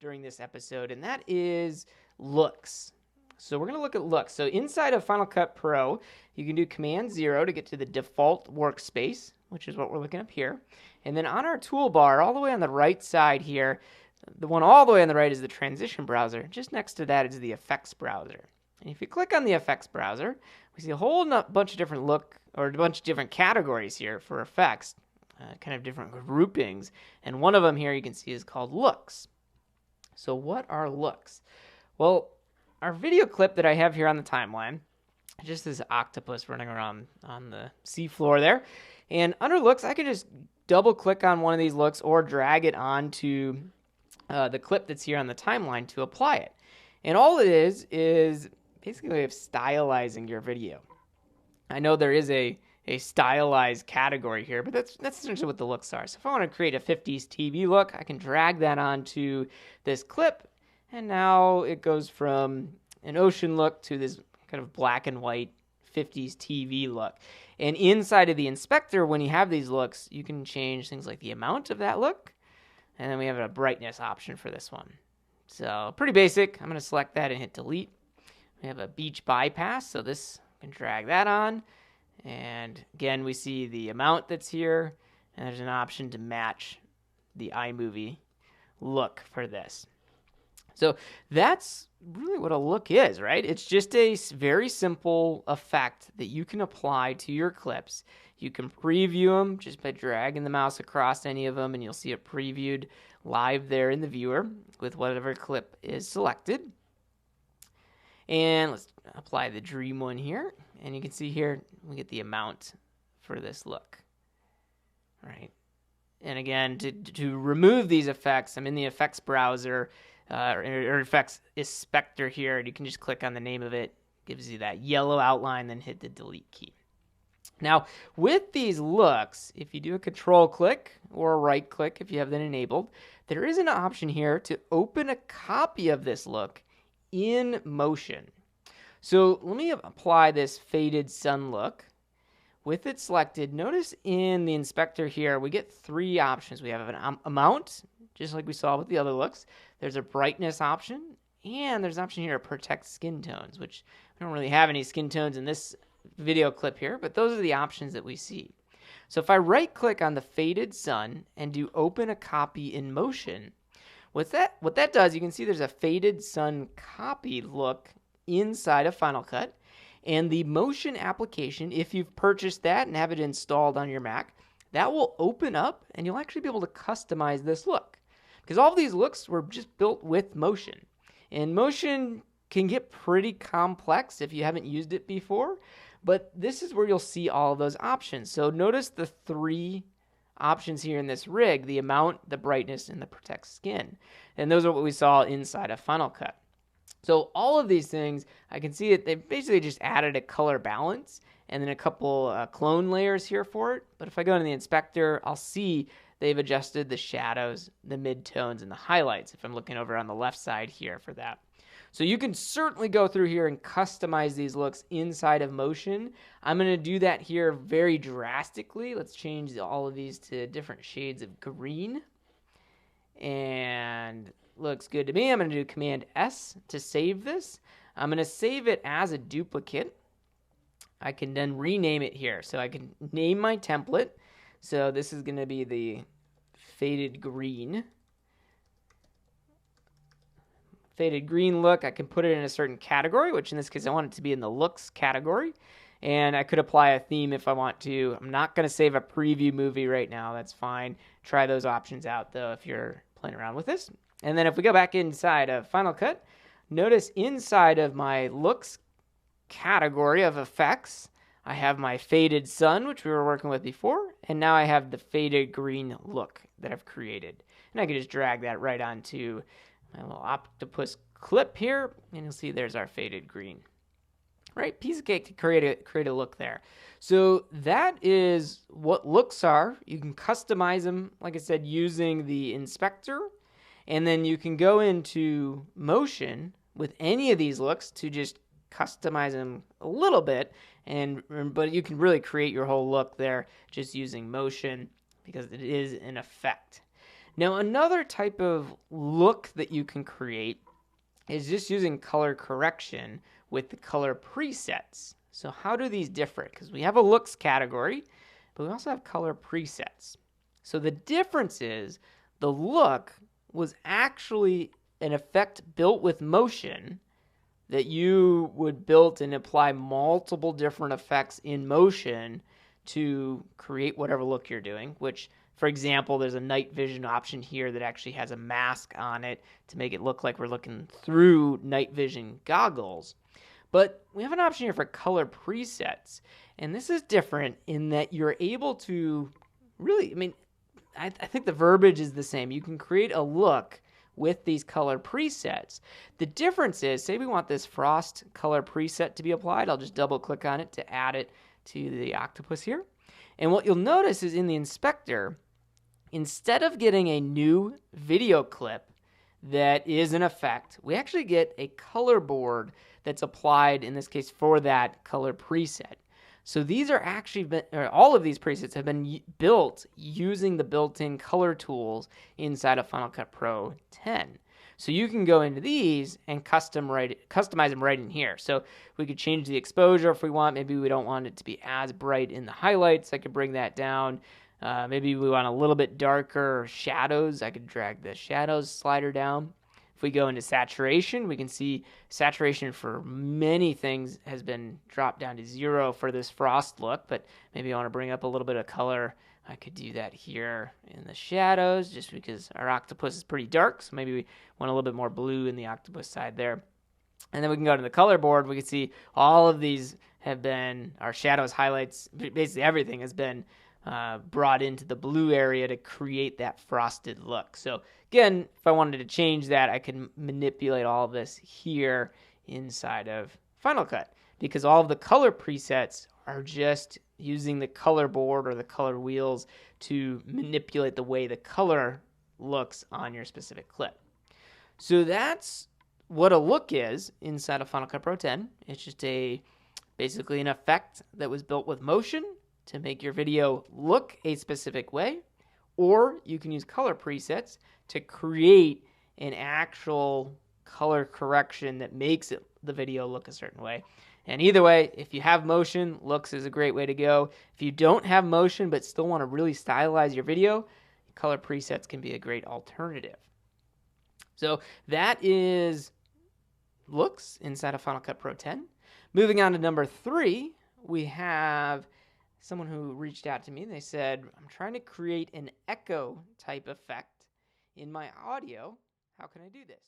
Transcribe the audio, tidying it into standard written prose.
during this episode, and that is looks. So we're going to look at looks. So inside of Final Cut Pro, you can do Command 0 to get to the default workspace, which is what we're looking up here. And then on our toolbar, all the way on the right side here, the one all the way on the right is the transition browser. Just next to that is the effects browser. And if you click on the effects browser, we see a whole bunch of different a bunch of different categories here for effects, kind of different groupings. And one of them here you can see is called looks. So what are looks? Well, our video clip that I have here on the timeline, just this octopus running around on the seafloor there. And under looks, I can just double click on one of these looks or drag it onto the clip that's here on the timeline to apply it. And all it is basically a way of stylizing your video. I know there is a stylized category here, but that's essentially what the looks are. So if I want to create a 50s TV look, I can drag that onto this clip, and now it goes from an ocean look to this kind of black and white 50s TV look. And inside of the inspector, when you have these looks, you can change things like the amount of that look, and then we have a brightness option for this one. So pretty basic. I'm going to select that and hit delete. We have a beach bypass, so this I can drag that on. And again, we see the amount that's here, and there's an option to match the iMovie look for this. So that's really what a look is, right? It's just a very simple effect that you can apply to your clips. You can preview them just by dragging the mouse across any of them, and you'll see it previewed live there in the viewer with whatever clip is selected. And let's apply the dream one here. And you can see here, we get the amount for this look, right? And again, to remove these effects, I'm in the effects browser, or effects inspector here, and you can just click on the name of it. Gives you that yellow outline, then hit the delete key. Now, with these looks, if you do a control click or a right click, if you have that enabled, there is an option here to open a copy of this look in motion. So let me apply this faded sun look. With it selected, notice in the inspector here, we get three options. We have an amount, just like we saw with the other looks. There's a brightness option, and there's an option here to protect skin tones, which we don't really have any skin tones in this video clip here, but those are the options that we see. So if I right click on the faded sun and do open a copy in motion, what that does, you can see there's a faded sun copy look inside of Final Cut, and the motion application, if you've purchased that and have it installed on your Mac, that will open up and you'll actually be able to customize this look, because all of these looks were just built with motion, and motion can get pretty complex if you haven't used it before, but this is where you'll see all of those options. So notice the three options here in this rig: the amount, the brightness, and the protect skin, and those are what we saw inside of Final Cut. So all of these things, I can see that they basically just added a color balance and then a couple clone layers here for it. But if I go into the inspector, I'll see they've adjusted the shadows, the midtones, and the highlights if I'm looking over on the left side here for that. So you can certainly go through here and customize these looks inside of motion. I'm going to do that here very drastically. Let's change all of these to different shades of green. And looks good to me. I'm going to do Command S to save this. I'm going to save it as a duplicate. I can then rename it here. So I can name my template. So this is going to be the faded green. Faded green look. I can put it in a certain category, which in this case I want it to be in the looks category. And I could apply a theme if I want to. I'm not going to save a preview movie right now. That's fine. Try those options out though if you're playing around with this. And then if we go back inside of Final Cut, notice inside of my looks category of effects, I have my faded sun, which we were working with before, and now I have the faded green look that I've created. And I can just drag that right onto my little octopus clip here, and you'll see there's our faded green. Right, piece of cake to create a look there. So that is what looks are. You can customize them, like I said, using the inspector. And then you can go into motion with any of these looks to just customize them a little bit, but you can really create your whole look there just using motion because it is an effect. Now, another type of look that you can create is just using color correction with the color presets. So how do these differ? Because we have a looks category, but we also have color presets. So the difference is the look was actually an effect built with motion that you would build and apply multiple different effects in motion to create whatever look you're doing, which, for example, there's a night vision option here that actually has a mask on it to make it look like we're looking through night vision goggles. But we have an option here for color presets, and this is different in that you're able to really, I think the verbiage is the same. You can create a look with these color presets. The difference is, say we want this frost color preset to be applied. I'll just double click on it to add it to the octopus here. And what you'll notice is in the inspector, instead of getting a new video clip that is an effect, we actually get a color board that's applied, in this case, for that color preset. So these are actually, all of these presets have been built using the built-in color tools inside of Final Cut Pro 10. So you can go into these and customize them right in here. So we could change the exposure if we want. Maybe we don't want it to be as bright in the highlights. I could bring that down. Maybe we want a little bit darker shadows. I could drag the shadows slider down. If we go into saturation, we can see saturation for many things has been dropped down to 0 for this frost look, but maybe I want to bring up a little bit of color. I could do that here in the shadows just because our octopus is pretty dark, so maybe we want a little bit more blue in the octopus side there. And then we can go to the color board. We can see all of these have been, our shadows, highlights, basically everything has been brought into the blue area to create that frosted look. So again, if I wanted to change that, I can manipulate all of this here inside of Final Cut, because all of the color presets are just using the color board or the color wheels to manipulate the way the color looks on your specific clip. So that's what a look is inside of Final Cut Pro 10. It's just basically an effect that was built with motion to make your video look a specific way, or you can use color presets to create an actual color correction that makes the video look a certain way. And either way, if you have motion, looks is a great way to go. If you don't have motion but still want to really stylize your video, color presets can be a great alternative. So that is looks inside of Final Cut Pro 10. Moving on to number 3, we have someone who reached out to me and they said, I'm trying to create an echo type effect in my audio. How can I do this?